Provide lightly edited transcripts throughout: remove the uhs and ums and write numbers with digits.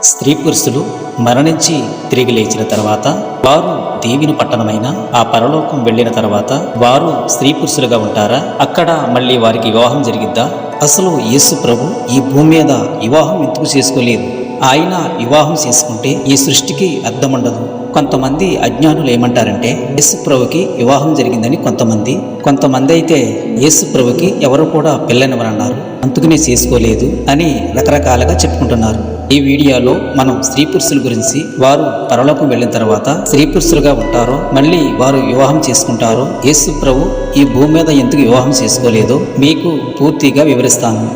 స్త్రీ పురుషులు మరణించి తిరిగి లేచిన తర్వాత వారు దేవుని పట్టణమైన ఆ పరలోకం వెళ్ళిన తర్వాత వారు స్త్రీ పురుషులుగా ఉంటారా? అక్కడ మళ్ళీ వారికి వివాహం జరిగిద్దా? అసలు యేసు ప్రభు ఈ భూమి మీద వివాహం ఎందుకు చేసుకోలేదు? ఆయన వివాహం చేసుకుంటే ఈ సృష్టికి అర్థం ఉండదు. కొంతమంది అజ్ఞానులు ఏమంటారంటే యేసు ప్రభుకి వివాహం జరిగిందని కొంతమంది అయితే యేసు ప్రభుకి ఎవరు కూడా పిల్లనివ్వరన్నారు, అందుకనే చేసుకోలేదు అని రకరకాలుగా చెప్పుకుంటున్నారు. ఈ వీడియోలో మనం స్త్రీ పురుషుల గురించి, వారు పరలోకం వెళ్ళిన తర్వాత స్త్రీ పురుషులుగా ఉంటారో మళ్ళీ వారు వివాహం చేసుకుంటారో, యేసు ప్రభు ఈ భూమి మీద ఎందుకు వివాహం చేసుకోలేదో మీకు పూర్తిగా వివరిస్తాను.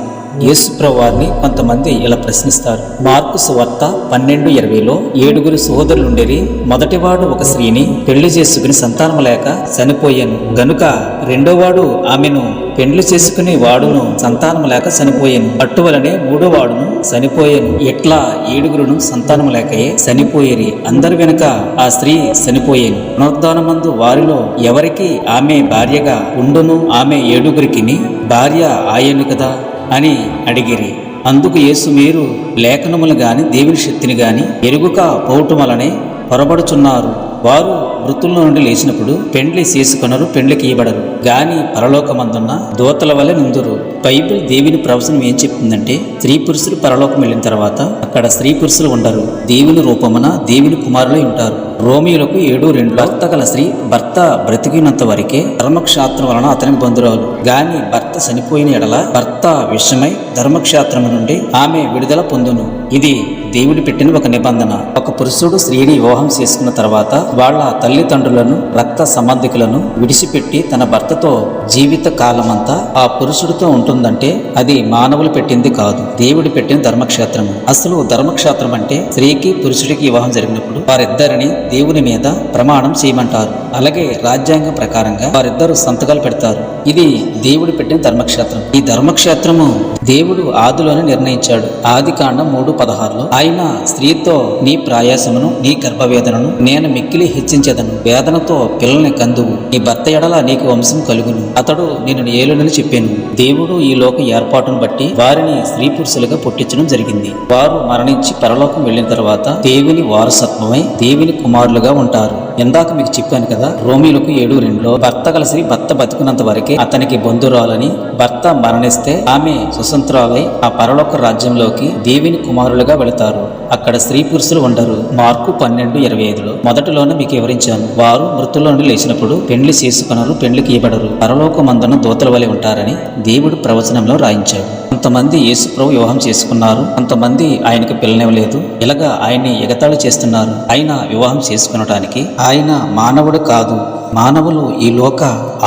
యేసు ప్రభు వారిని కొంతమంది ఇలా ప్రశ్నిస్తారు. మార్కు సువార్త 12:20లో 7 సహోదరులుండేరి. మొదటివాడు ఒక స్త్రీని పెళ్లి చేసుకుని సంతానము లేక చనిపోయాను గనుక రెండోవాడు ఆమెను పెండ్లు చేసుకుని వాడును సంతానము లేక చనిపోయాను, అట్టువలనే మూడోవాడును చనిపోయాను. ఎట్లా 7 సంతానము లేకయే చనిపోయేరి. అందరి వెనుక ఆ స్త్రీ చనిపోయాను. పునరుద్ధానమందు వారిలో ఎవరికి ఆమె భార్యగా ఉండును? ఆమె 7 భార్య ఆయను కదా అని అడిగిరి. అందుకు యేసు, మీరు లేఖనములు గాని దేవుని శక్తిని గాని ఎరుగుక పోవటం వలనే పొరబడుచున్నారు. వారు మృతుల్లో నుండి లేచినప్పుడు పెండ్లి చేసుకొనరు, పెండ్లికి ఇవ్వబడరు గాని పరలోకమందున్న దూతల వలె నుందురు. బైబిల్ దేవుని ప్రవచనం ఏం చెప్తుందంటే, స్త్రీ పురుషులు పరలోకం వెళ్ళిన తర్వాత అక్కడ స్త్రీ పురుషులు ఉండరు, దేవుని రూపమున దేవుని కుమారులై ఉంటారు. రోమియోలకు 7:2 భర్త గల స్త్రీ భర్త బ్రతికినంత వరకే ధర్మక్షేత్రం వలన అతనికి బంధురాలు గాని భర్త చనిపోయిన ఎడల భర్త విషయమై ధర్మక్షేత్రము నుండి ఆమె విడుదల పొందును. ఇది దేవుడు పెట్టిన ఒక నిబంధన. ఒక పురుషుడు స్త్రీని వివాహం చేసుకున్న తర్వాత వాళ్ళ తల్లిదండ్రులను, రక్త సంబంధికులను విడిచిపెట్టి తన భర్తతో జీవిత కాలమంతా ఆ పురుషుడితో ఉంటుందంటే అది మానవులు పెట్టింది కాదు, దేవుడు పెట్టిన ధర్మక్షేత్రము. అసలు ధర్మక్షేత్రం అంటే స్త్రీకి పురుషుడికి వివాహం జరిగినప్పుడు వారిద్దరిని దేవుని మీద ప్రమాణం చేయమంటారు. అలాగే రాజ్యాంగం ప్రకారంగా వారిద్దరు సంతకాలు పెడతారు. ఇది దేవుడు పెట్టిన ధర్మక్షేత్రం. ఈ ధర్మక్షేత్రము దేవుడు ఆదిలోనే నిర్ణయించాడు. ఆదికాండం 3:16లో ఆయన స్త్రీతో, నీ ప్రయాసమును నీ గర్భవేదనను నేను మిక్కిలి హెచ్చించెదను, వేదనతో పిల్లల్ని కందువు, నీ భర్త ఎడల నీకు వంశం కలుగును, అతడు నేను ఏలునని చెప్పాను. దేవుడు ఈ లోక ఏర్పాటును బట్టి వారిని స్త్రీ పురుషులుగా పుట్టించడం జరిగింది. వారు మరణించి పరలోకం వెళ్ళిన తర్వాత దేవుని వారసత్వమై దేవుని కుమారులుగా ఉంటారు. ఇందాక మీకు చెప్పాను కదా, రోమియోలకు 7:2లో భర్త కలిసి భర్త బతికినంత వరకే అతనికి బంధురాలని, భర్త మరణిస్తే ఆమె స్వతంత్రాలై ఆ పరలోక రాజ్యంలోకి దేవుని కుమారులుగా వెళతారు. అక్కడ స్త్రీ పురుషులు ఉండరు. మార్కు 12:25లో మొదటిలోనే మీకు వివరించాను. వారు మృతుల్లో నుండి లేచినప్పుడు పెండ్లి చేసుకొనరు, పెండ్లికి ఇవ్వబడరు, పరలోకమందున దూతల వలె ఉంటారని దేవుడు ప్రవచనంలో రాయించాడు. కొంతమంది యేసు ప్రభు వివాహం చేసుకున్నారు, కొంతమంది ఆయనకు పిల్లనివ్వలేదు. ఇలాగా ఆయన్ని ఎగతాళి చేస్తున్నారు. ఆయన వివాహం చేసుకునటానికి ఆయన మానవుడు కాదు. మానవులు ఈ లోక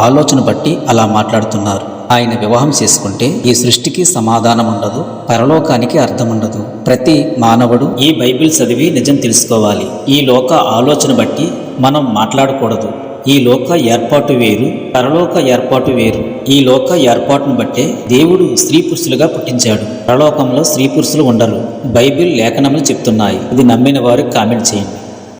ఆలోచన బట్టి అలా మాట్లాడుతున్నారు. ఆయన వివాహం చేసుకుంటే ఈ సృష్టికి సమాధానం ఉండదు, పరలోకానికి అర్థం ఉండదు. ప్రతి మానవుడు ఈ బైబిల్ చదివి నిజం తెలుసుకోవాలి. ఈ లోక ఆలోచన బట్టి మనం మాట్లాడకూడదు. ఈ లోక ఏర్పాటు వేరు, పరలోక ఏర్పాటు వేరు. ఈ లోక ఏర్పాటును బట్టే దేవుడు స్త్రీ పురుషులుగా పుట్టించాడు. పరలోకంలో స్త్రీ పురుషులు ఉండరు. బైబిల్ లేఖనములు చెప్తున్నాయి. ఇది నమ్మిన వారు కామెంట్ చేయండి.